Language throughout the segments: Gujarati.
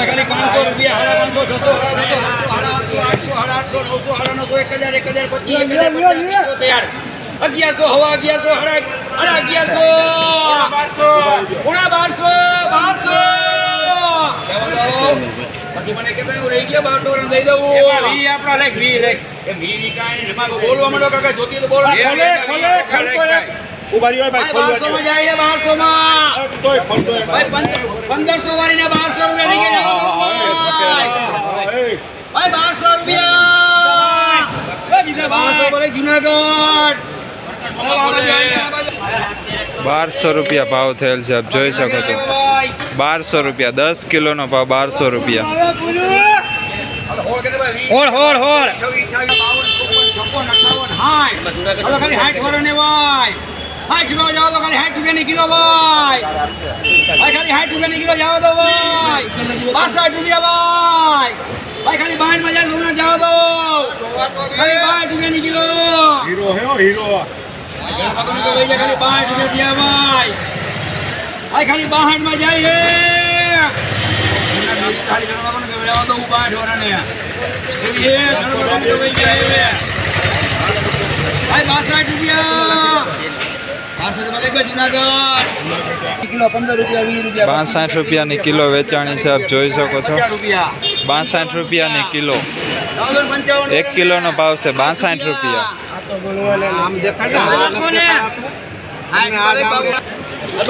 ખાલી 500 રૂપિયા 550 600 700 800 800 900 1000 1100 1100 હવા 1100 પછી મને કેતા હું રહી ગયા 1200 દઈ દઉં વી આપડા લેખ વી લેખ એ વી કાઈ એમાં બોલવા માંડો કાકા જોતી તો બોલ ખોલે ઉભારી હોય ભાઈ 1200 માં જાય 1200 માં તોય ખોલતો ભાઈ 1500 વાળી ને 1200 રૂપિયા લઈ ગયા ભાઈ 1200 રૂપિયા એ બીજા 1200 બોલે જુનાગઢ 1200 રૂપિયા ભાવ થયેલ છે આપ જોઈ શકો છો 1200 રૂપિયા 10 કિલોનો ભાવ 1200 રૂપિયા હોળ 60 વરને ભાઈ 60 કિલો જાવ તો ખાલી 60 રૂપિયાની કિલો ભાઈ ખાલી 60 રૂપિયાની કિલો જાવ તો ભાઈ 62 રૂપિયા ભાઈ ખાલી 62 માં જાય સોના જાવ તો ખાલી 62 રૂપિયાની કિલો હીરો ખાલી 62 રૂપિયા દિયા ભાઈ ખાલી 62 માં જાય હે ખાલી ગણવાનું કે જાવ તો 62 વરને એવી હે ગણવાનું કે જાય હે ભાઈ 62 રૂપિયા 62 રૂપિયાની કિલો વેચાણી છે આપ જોઈ શકો છો 62 રૂપિયાની કિલો 1 કિલોનો ભાવ છે 62 રૂપિયા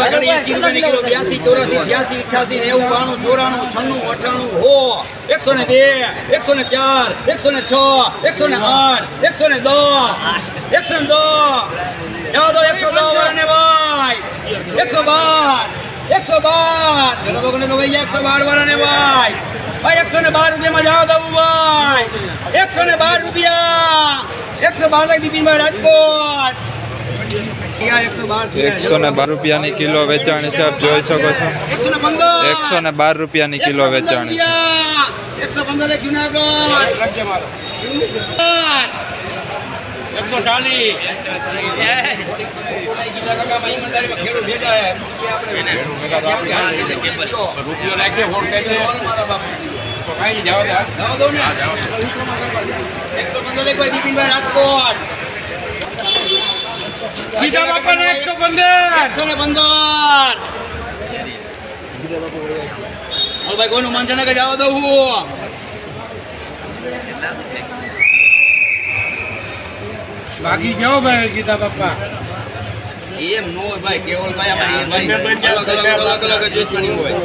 ખાલી 80 રૂપિયાની કિલો 82 84 86 87 90 92 102 103 104 105 106 107 108 109 110 111 ને ભાઈ 112 લોકોને તો ભાઈ 112 વાળા ને ભાઈ 112 રૂપિયામાં જાવ દઉં ભાઈ 112 રૂપિયા 112 લઈ દીધી ભાઈ રાજકોટ 112 રૂપિયાની કિલો વેચાણી છે આપ જોઈ શકો છો 112 રૂપિયાની કિલો વેચાણી છે 115 જુનાગઢ 115 ભાઈ કોઈનું માનશે ને કે જવા દઉં બાકી જાઓ ભાઈ ગીતા બાપા એમ નો હોય ભાઈ કેવલ ભાઈ અમારી ભાઈ અલગ જોઈવાની હોય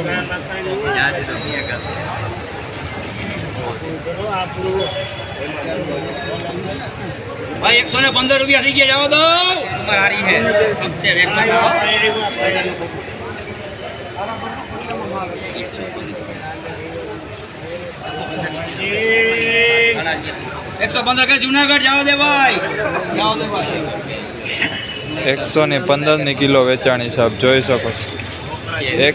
ભાઈ 115 રૂપિયા થઈ ગયા જાવ દો તમારી હે એકસો 15 કે જુનાગઢ જાવ દે ભાઈ 115 ની કિલો વેચાણી છે આપ જોઈ શકો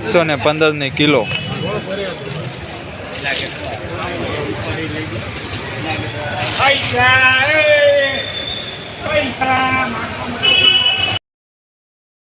છો 115 ની કિલો પૈસા